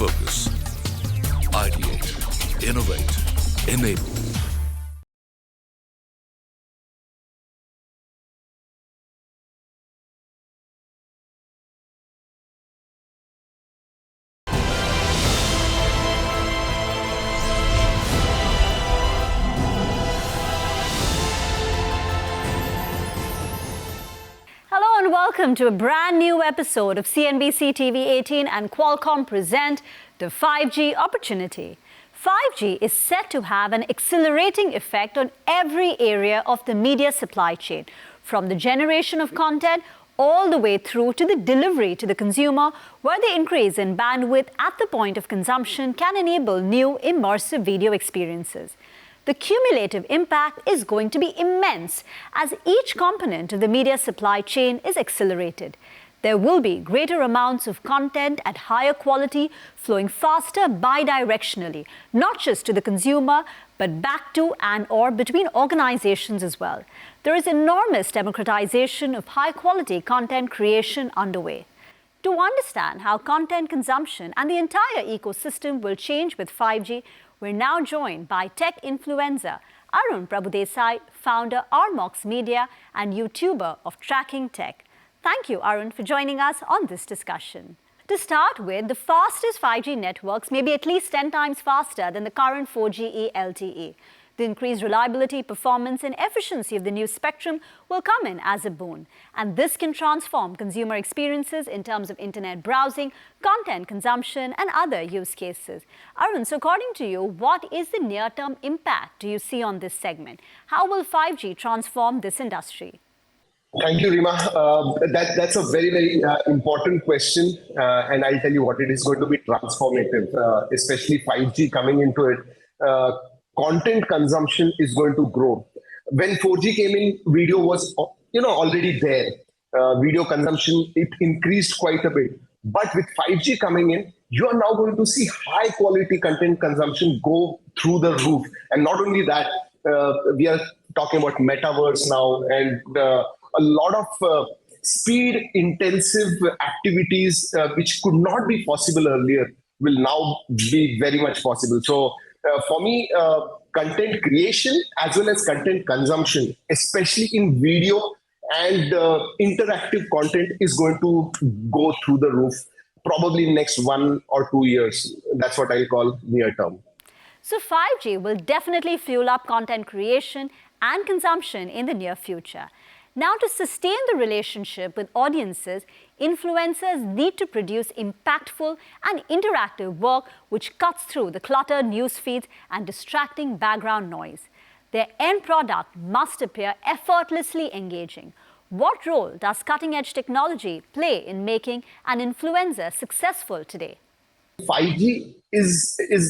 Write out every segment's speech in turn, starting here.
Focus. Ideate. Innovate. Enable. Hello and welcome to a brand new episode of CNBC-TV18 and Qualcomm present the 5G opportunity. 5G is set to have an accelerating effect on every area of the media supply chain, from the generation of content all the way through to the delivery to the consumer, where the increase in bandwidth at the point of consumption can enable new immersive video experiences. The cumulative impact is going to be immense as each component of the media supply chain is accelerated. There will be greater amounts of content at higher quality flowing faster bidirectionally, not just to the consumer, but back to and or between organizations as well. There is enormous democratization of high-quality content creation underway. To understand how content consumption and the entire ecosystem will change with 5G, we're now joined by tech influencer Arun Prabhudesai, founder Armox Media and YouTuber of Tracking Tech. Thank you, Arun, for joining us on this discussion. To start with, the fastest 5G networks may be at least 10 times faster than the current 4G LTE. The increased reliability, performance, and efficiency of the new spectrum will come in as a boon. And this can transform consumer experiences in terms of internet browsing, content consumption, and other use cases. Arun, so according to you, what is the near-term impact do you see on this segment? How will 5G transform this industry? Thank you, Rima. That's a very, very important question. And I'll tell you what, it is going to be transformative, especially 5G coming into it. Content consumption is going to grow. When 4G came in, video was already there. Video consumption, it increased quite a bit. But with 5G coming in, you are now going to see high quality content consumption go through the roof. And not only that, we are talking about metaverse now, and a lot of speed intensive activities which could not be possible earlier will now be very much possible. So for me, content creation as well as content consumption, especially in video and interactive content, is going to go through the roof probably next 1 or 2 years. That's what I'll call near term. So 5G will definitely fuel up content creation and consumption in the near future. Now, to sustain the relationship with audiences, influencers need to produce impactful and interactive work which cuts through the cluttered news feeds and distracting background noise. Their end product must appear effortlessly engaging. What role does cutting-edge technology play in making an influencer successful today? 5G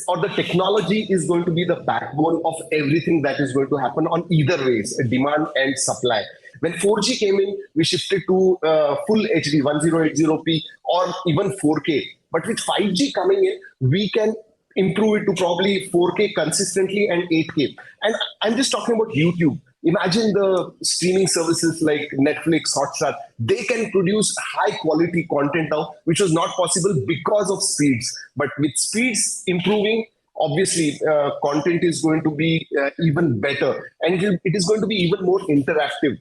or the technology is going to be the backbone of everything that is going to happen on either ways, demand and supply. When 4G came in, we shifted to full HD, 1080p or even 4K. But with 5G coming in, we can improve it to probably 4K consistently and 8K. And I'm just talking about YouTube. Imagine the streaming services like Netflix, Hotstar. They can produce high quality content now, which was not possible because of speeds. But with speeds improving, obviously content is going to be even better. And it is going to be even more interactive.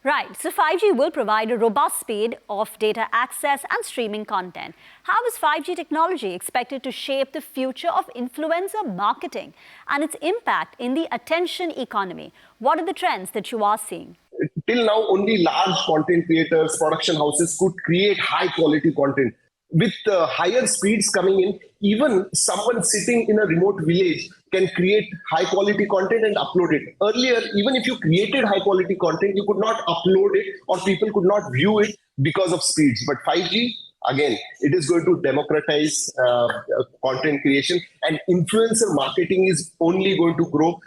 Right, so 5G will provide a robust speed of data access and streaming content. How is 5G technology expected to shape the future of influencer marketing and its impact in the attention economy? What are the trends that you are seeing? Till now, only large content creators, production houses could create high quality content. With higher speeds coming in, even someone sitting in a remote village can create high quality content and upload it. Earlier, even if you created high quality content, you could not upload it or people could not view it because of speeds. But 5G, again, it is going to democratize content creation, and influencer marketing is only going to grow.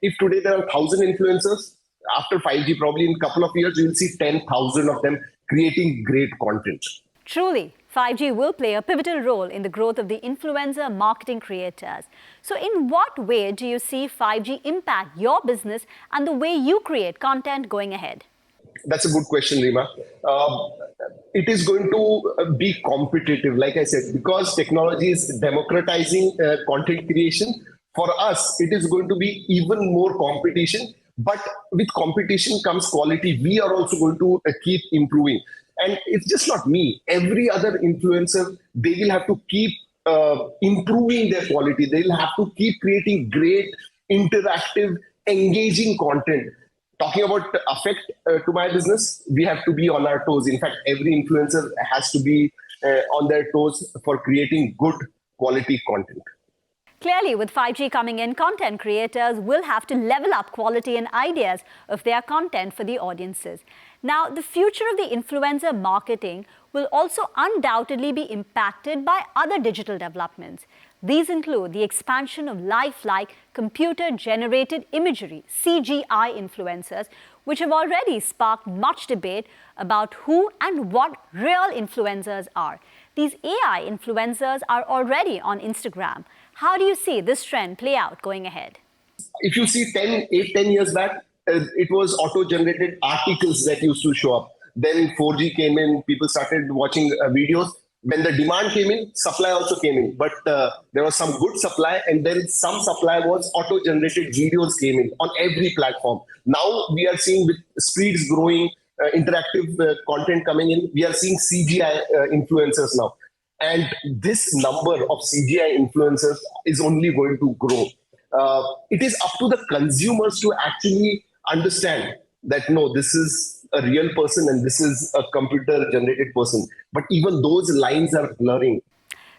If today there are 1,000 influencers, after 5G, probably in a couple of years, you will see 10,000 of them creating great content. Truly, 5G will play a pivotal role in the growth of the influencer marketing creators. So in what way do you see 5G impact your business and the way you create content going ahead? That's a good question, Rima. it is going to be competitive, like I said, because technology is democratizing content creation. For us, it is going to be even more competition. But with competition comes quality. We are also going to keep improving. And it's just not me. Every other influencer, they will have to keep improving their quality. They'll have to keep creating great, interactive, engaging content. Talking about effect to my business, we have to be on our toes. In fact, every influencer has to be on their toes for creating good quality content. Clearly, with 5G coming in, content creators will have to level up quality and ideas of their content for the audiences. Now, the future of the influencer marketing will also undoubtedly be impacted by other digital developments. These include the expansion of lifelike computer-generated imagery, CGI influencers, which have already sparked much debate about who and what real influencers are. These AI influencers are already on Instagram. How do you see this trend play out going ahead? If you see 10 years back, it was auto-generated articles that used to show up. Then 4G came in, people started watching videos. When the demand came in, supply also came in. But there was some good supply, and then some supply was auto-generated videos came in on every platform. Now we are seeing with speeds growing, interactive content coming in, we are seeing CGI influencers now. And this number of CGI influencers is only going to grow. It is up to the consumers to actually understand that, no, this is a real person and this is a computer-generated person. But even those lines are blurring.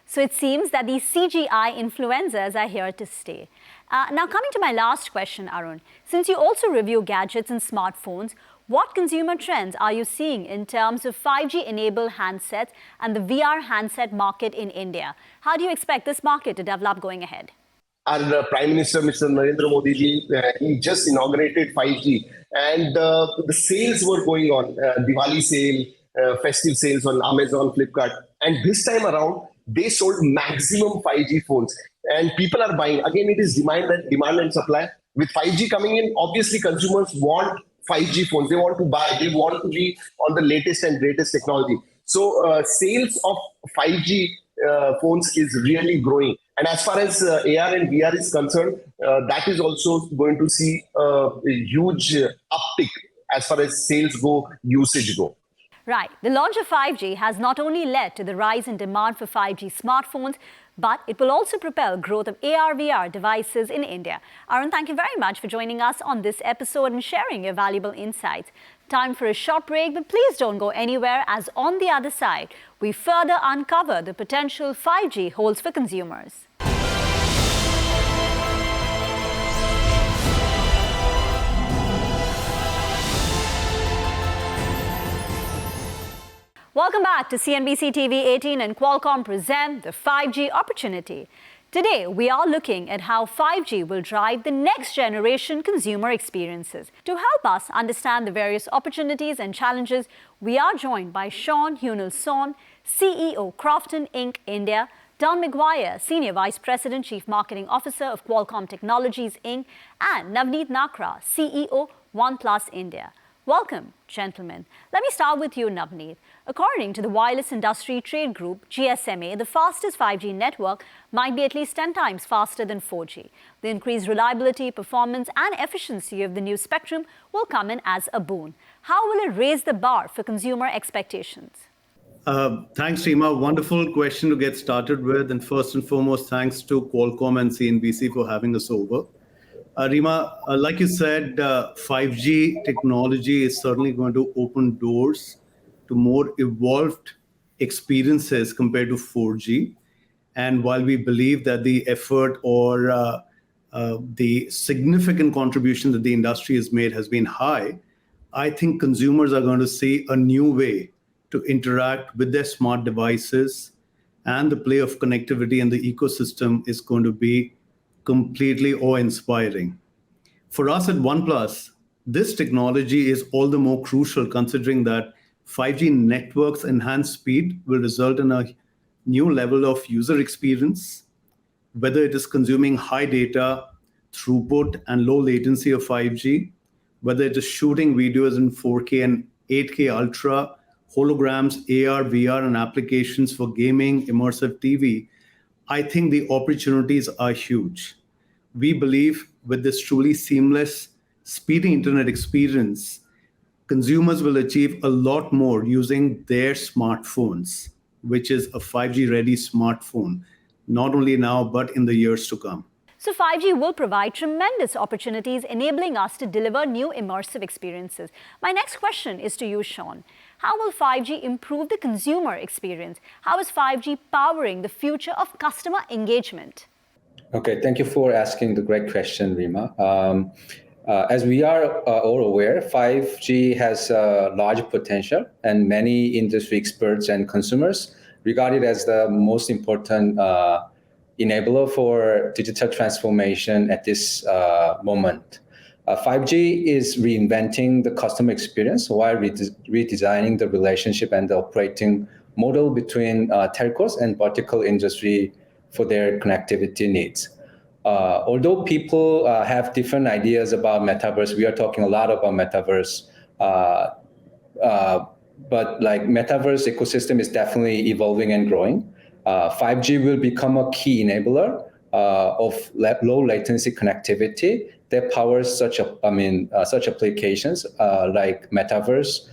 So it seems that these CGI influencers are here to stay. Now, coming to my last question, Arun, since you also review gadgets and smartphones, what consumer trends are you seeing in terms of 5G-enabled handsets and the VR handset market in India? How do you expect this market to develop going ahead? Our Prime Minister, Mr. Narendra Modi ji, he just inaugurated 5G, and the sales were going on, Diwali sale, festive sales on Amazon, Flipkart. And this time around, they sold maximum 5G phones. And people are buying. Again, it is demand and supply. With 5G coming in, obviously consumers want 5G phones. They want to buy. They want to be on the latest and greatest technology. So sales of 5G phones is really growing. And as far as AR and VR is concerned, that is also going to see a huge uptick as far as sales go, usage go. Right. The launch of 5G has not only led to the rise in demand for 5G smartphones, but it will also propel growth of AR/VR devices in India. Arun, thank you very much for joining us on this episode and sharing your valuable insights. Time for a short break, but please don't go anywhere, as on the other side, we further uncover the potential 5G holds for consumers. Welcome back to CNBC TV18 and Qualcomm present the 5G opportunity. Today, we are looking at how 5G will drive the next generation consumer experiences. To help us understand the various opportunities and challenges, we are joined by Sean Hunel-Son, CEO, Crofton Inc. India, Don McGuire, Senior Vice President, Chief Marketing Officer of Qualcomm Technologies Inc., and Navneet Nakra, CEO, OnePlus India. Welcome, gentlemen. Let me start with you, Navneet. According to the Wireless Industry Trade Group, GSMA, the fastest 5G network might be at least 10 times faster than 4G. The increased reliability, performance, and efficiency of the new spectrum will come in as a boon. How will it raise the bar for consumer expectations? Thanks, Reema. Wonderful question to get started with. And first and foremost, thanks to Qualcomm and CNBC for having us over. Reema, like you said, 5G technology is certainly going to open doors to more evolved experiences compared to 4G. And while we believe that the effort or the significant contribution that the industry has made has been high, I think consumers are going to see a new way to interact with their smart devices, and the play of connectivity and the ecosystem is going to be completely awe-inspiring. For us at OnePlus, this technology is all the more crucial considering that 5G networks' enhanced speed will result in a new level of user experience, whether it is consuming high data, throughput, and low latency of 5G, whether it is shooting videos in 4K and 8K Ultra, holograms, AR, VR, and applications for gaming, immersive TV, I think the opportunities are huge. We believe with this truly seamless, speedy internet experience, consumers will achieve a lot more using their smartphones, which is a 5G ready smartphone, not only now, but in the years to come. So 5G will provide tremendous opportunities, enabling us to deliver new immersive experiences. My next question is to you, Sean. How will 5G improve the consumer experience? How is 5G powering the future of customer engagement? Okay, thank you for asking the great question, Rima. As we are all aware, 5G has large potential, and many industry experts and consumers regard it as the most important enabler for digital transformation at this moment. 5G is reinventing the customer experience while redesigning the relationship and the operating model between telcos and vertical industry for their connectivity needs. Although people have different ideas about metaverse, we are talking a lot about metaverse, but like metaverse ecosystem is definitely evolving and growing. 5G will become a key enabler of low latency connectivity that powers such applications like metaverse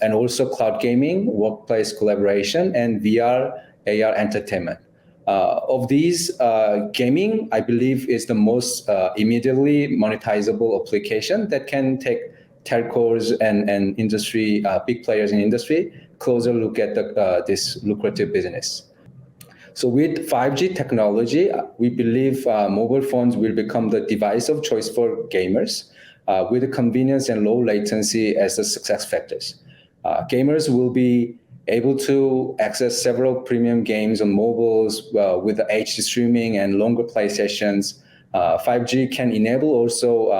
and also cloud gaming, workplace collaboration, and VR, AR entertainment. Of these, gaming, I believe, is the most immediately monetizable application that can take telcos and industry, big players in industry, closer look at this lucrative business. So with 5G technology, we believe mobile phones will become the device of choice for gamers, with the convenience and low latency as the success factors. Gamers will be able to access several premium games on mobiles with the HD streaming and longer play sessions. 5G can enable also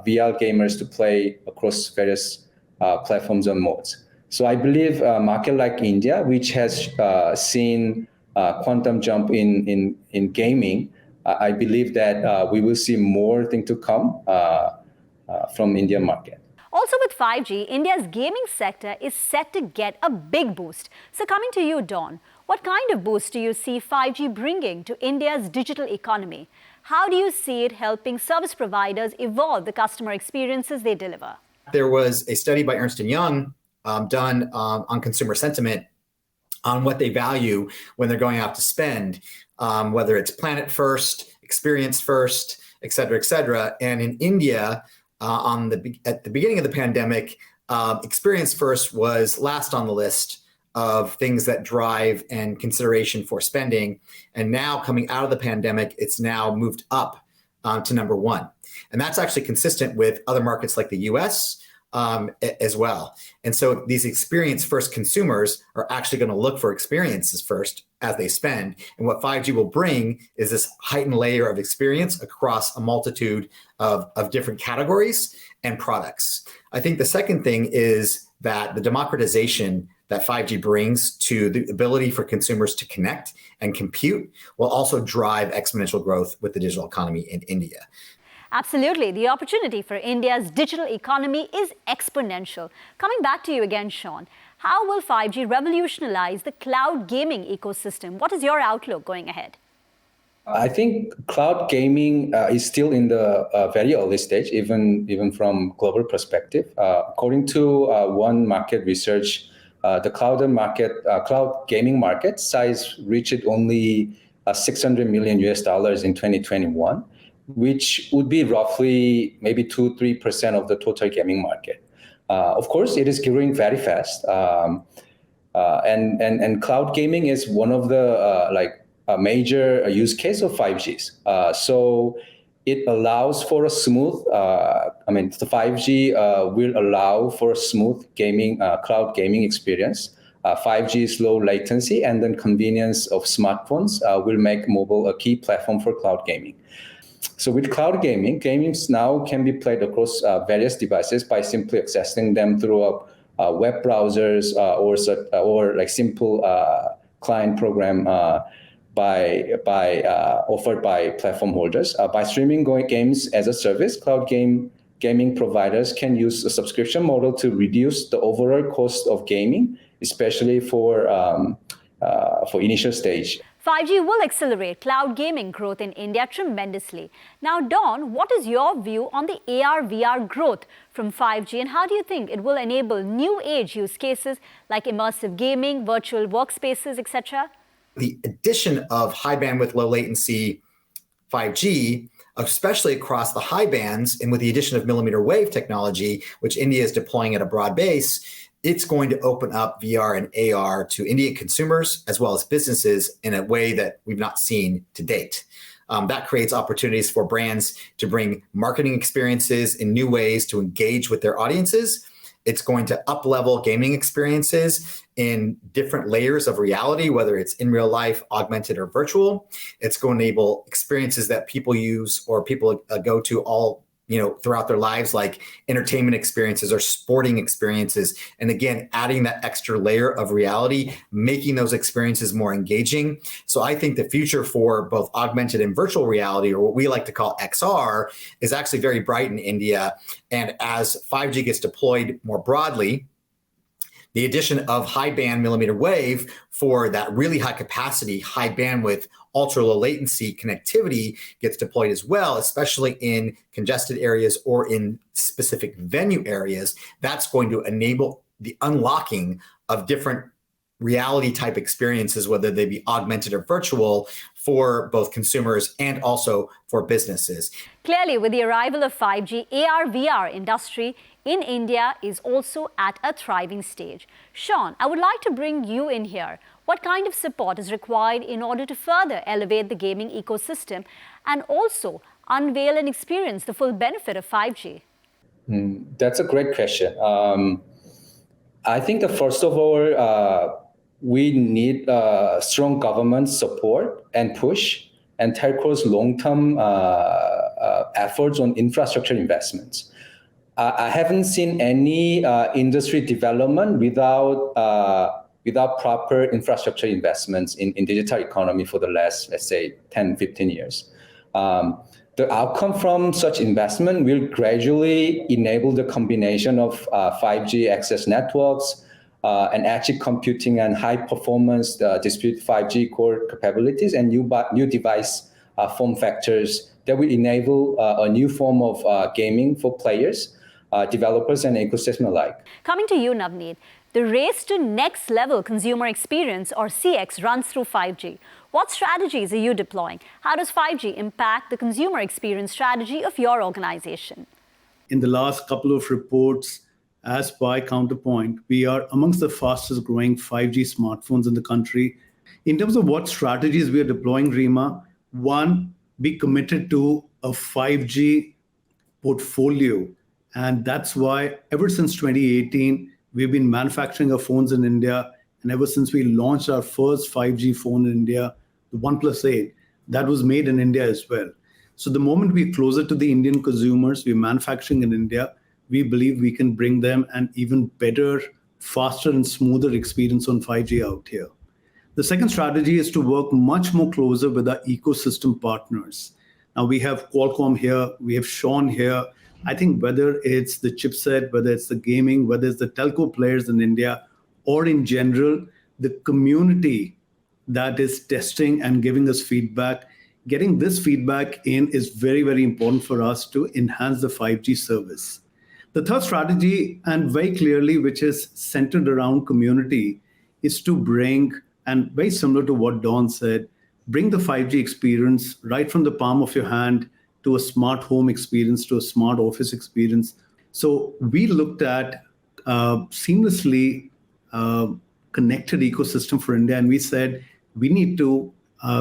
VR gamers to play across various platforms and modes. So I believe a market like India, which has seen quantum jump in gaming, I believe that we will see more thing to come from Indian market. Also with 5G, India's gaming sector is set to get a big boost. So coming to you, Dawn, what kind of boost do you see 5G bringing to India's digital economy? How do you see it helping service providers evolve the customer experiences they deliver? There was a study by Ernst & Young done on consumer sentiment on what they value when they're going out to spend, whether it's planet first, experience first, et cetera, et cetera. And in India, at the beginning of the pandemic, experience first was last on the list of things that drive and consideration for spending. And now coming out of the pandemic, it's now moved up to number one. And that's actually consistent with other markets like the US as well. And so these experience first consumers are actually going to look for experiences first as they spend. And what 5G will bring is this heightened layer of experience across a multitude of different categories and products. I think the second thing is that the democratization that 5G brings to the ability for consumers to connect and compute will also drive exponential growth with the digital economy in India. Absolutely. The opportunity for India's digital economy is exponential. Coming back to you again, Sean, how will 5G revolutionize the cloud gaming ecosystem? What is your outlook going ahead? I think cloud gaming is still in the very early stage, even from global perspective. According to one market research, the cloud gaming market size reached only $600 million in 2021. Which would be roughly maybe 2-3% of the total gaming market. Of course, it is growing very fast, and cloud gaming is one of the major use case of 5Gs. So it allows for a smooth. The 5G will allow for a smooth gaming, cloud gaming experience. 5G's low latency and then convenience of smartphones will make mobile a key platform for cloud gaming. So with cloud gaming, games now can be played across various devices by simply accessing them through web browsers or like simple client program offered by platform holders. By streaming games as a service, cloud game gaming providers can use a subscription model to reduce the overall cost of gaming, especially for initial stage. 5G will accelerate cloud gaming growth in India tremendously. Now, Dawn, what is your view on the AR/VR growth from 5G, and how do you think it will enable new age use cases like immersive gaming, virtual workspaces, etc.? The addition of high bandwidth, low latency 5G, especially across the high bands, and with the addition of millimeter wave technology, which India is deploying at a broad base, it's going to open up VR and AR to Indian consumers as well as businesses in a way that we've not seen to date. That creates opportunities for brands to bring marketing experiences in new ways to engage with their audiences. It's going to up-level gaming experiences in different layers of reality, whether it's in real life, augmented, or virtual. It's going to enable experiences that people use or people go to all throughout their lives, like entertainment experiences or sporting experiences. And again, adding that extra layer of reality, making those experiences more engaging. So I think the future for both augmented and virtual reality, or what we like to call XR, is actually very bright in India. And as 5G gets deployed more broadly, the addition of high band millimeter wave for that really high capacity, high bandwidth, ultra low latency connectivity gets deployed as well, especially in congested areas or in specific venue areas. That's going to enable the unlocking of different reality type experiences, whether they be augmented or virtual, for both consumers and also for businesses. Clearly, with the arrival of 5G, AR/VR industry in India is also at a thriving stage. Sean, I would like to bring you in here. What kind of support is required in order to further elevate the gaming ecosystem and also unveil and experience the full benefit of 5G? That's a great question. I think that first of all, we need strong government support and push and telcos' long-term efforts on infrastructure investments. I haven't seen any industry development without proper infrastructure investments in digital economy for the last, let's say, 10, 15 years. The outcome from such investment will gradually enable the combination of 5G access networks and edge computing and high performance distributed 5G core capabilities and new device form factors that will enable a new form of gaming for players, developers, and ecosystem alike. Coming to you, Navneet, the race to next level consumer experience, or CX, runs through 5G. What strategies are you deploying? How does 5G impact the consumer experience strategy of your organization? In the last couple of reports, as by Counterpoint, we are amongst the fastest growing 5G smartphones in the country. In terms of what strategies we are deploying, Rima, one, be committed to a 5G portfolio. And that's why ever since 2018, we've been manufacturing our phones in India. And ever since we launched our first 5G phone in India, the OnePlus 8, that was made in India as well. So the moment we're closer to the Indian consumers, we're manufacturing in India, we believe we can bring them an even better, faster and smoother experience on 5G out here. The second strategy is to work much more closer with our ecosystem partners. Now we have Qualcomm here, we have Sean here. I think whether it's the chipset, whether it's the gaming, whether it's the telco players in India, or in general, the community that is testing and giving us feedback, getting this feedback in is very, very important for us to enhance the 5G service. The third strategy, and very clearly, which is centered around community, is to bring, and very similar to what Dawn said, bring the 5G experience right from the palm of your hand to a smart home experience, to a smart office experience. So we looked at seamlessly connected ecosystem for India, and we said we need to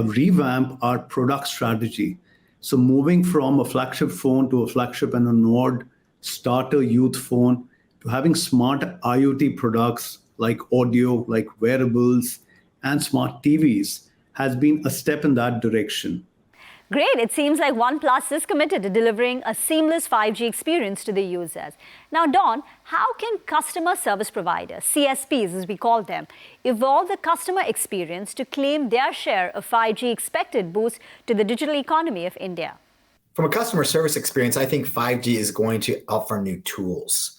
revamp our product strategy. So moving from a flagship phone to a flagship and a Nord starter youth phone to having smart IoT products like audio, like wearables, and smart TVs has been a step in that direction. Great. It seems like OnePlus is committed to delivering a seamless 5G experience to the users. Now, Dawn, how can customer service providers, CSPs as we call them, evolve the customer experience to claim their share of 5G expected boost to the digital economy of India? From a customer service experience, I think 5G is going to offer new tools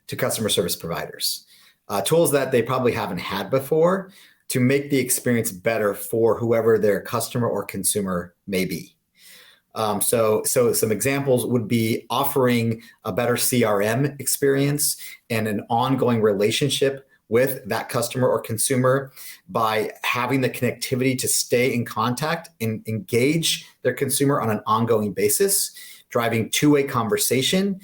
to customer service providers, tools that they probably haven't had before to make the experience better for whoever their customer or consumer may be. So some examples would be offering a better CRM experience and an ongoing relationship with that customer or consumer by having the connectivity to stay in contact and engage their consumer on an ongoing basis, driving two-way conversation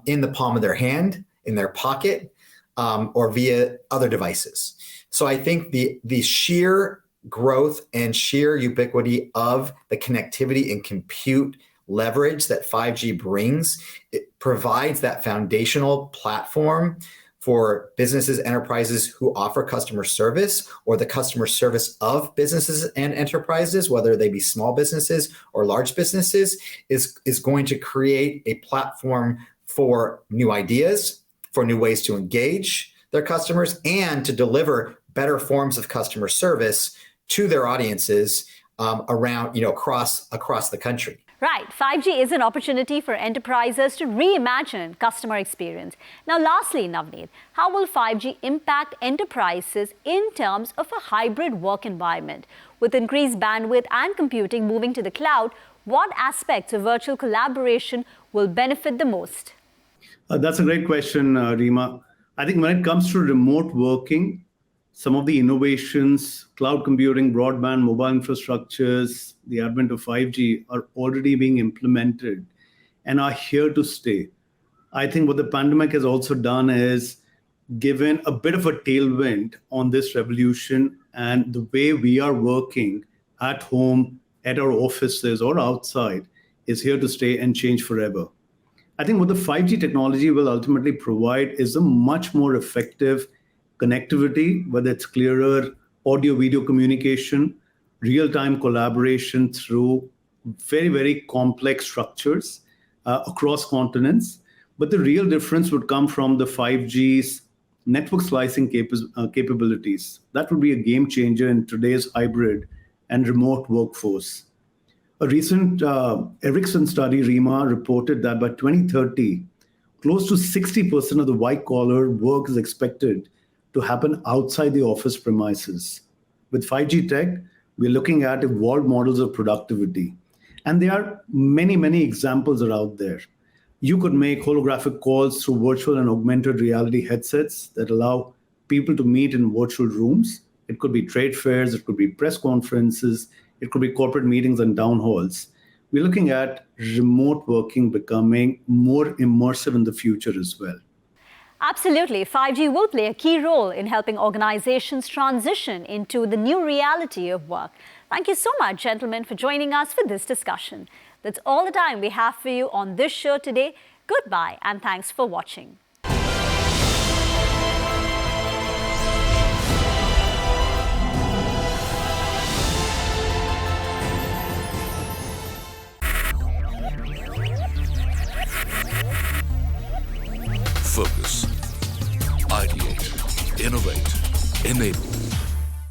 in the palm of their hand, in their pocket, or via other devices. So I think the sheer growth and sheer ubiquity of the connectivity and compute leverage that 5G brings, it provides that foundational platform for businesses, enterprises who offer customer service, or the customer service of businesses and enterprises, whether they be small businesses or large businesses, is going to create a platform for new ideas, for new ways to engage their customers, and to deliver better forms of customer service to their audiences around, across the country. Right. 5G is an opportunity for enterprises to reimagine customer experience. Now, lastly, Navneet, how will 5G impact enterprises in terms of a hybrid work environment? With increased bandwidth and computing moving to the cloud, what aspects of virtual collaboration will benefit the most? That's a great question, Rima. I think when it comes to remote working, some of the innovations, cloud computing, broadband, mobile infrastructures, the advent of 5G are already being implemented and are here to stay. I think what the pandemic has also done is given a bit of a tailwind on this revolution, and the way we are working at home, at our offices or outside is here to stay and change forever. I think what the 5G technology will ultimately provide is a much more effective connectivity, whether it's clearer audio-video communication, real-time collaboration through very, very complex structures across continents. But the real difference would come from the 5G's network slicing capabilities. That would be a game changer in today's hybrid and remote workforce. A recent Ericsson study, Rima, reported that by 2030, close to 60% of the white-collar work is expected to happen outside the office premises. With 5G tech, we're looking at evolved models of productivity. And there are many, many examples out there. You could make holographic calls through virtual and augmented reality headsets that allow people to meet in virtual rooms. It could be trade fairs, it could be press conferences, it could be corporate meetings and town halls. We're looking at remote working becoming more immersive in the future as well. Absolutely. 5G will play a key role in helping organizations transition into the new reality of work. Thank you so much, gentlemen, for joining us for this discussion. That's all the time we have for you on this show today. Goodbye, and thanks for watching. Focus. Ideate. Innovate. Enable.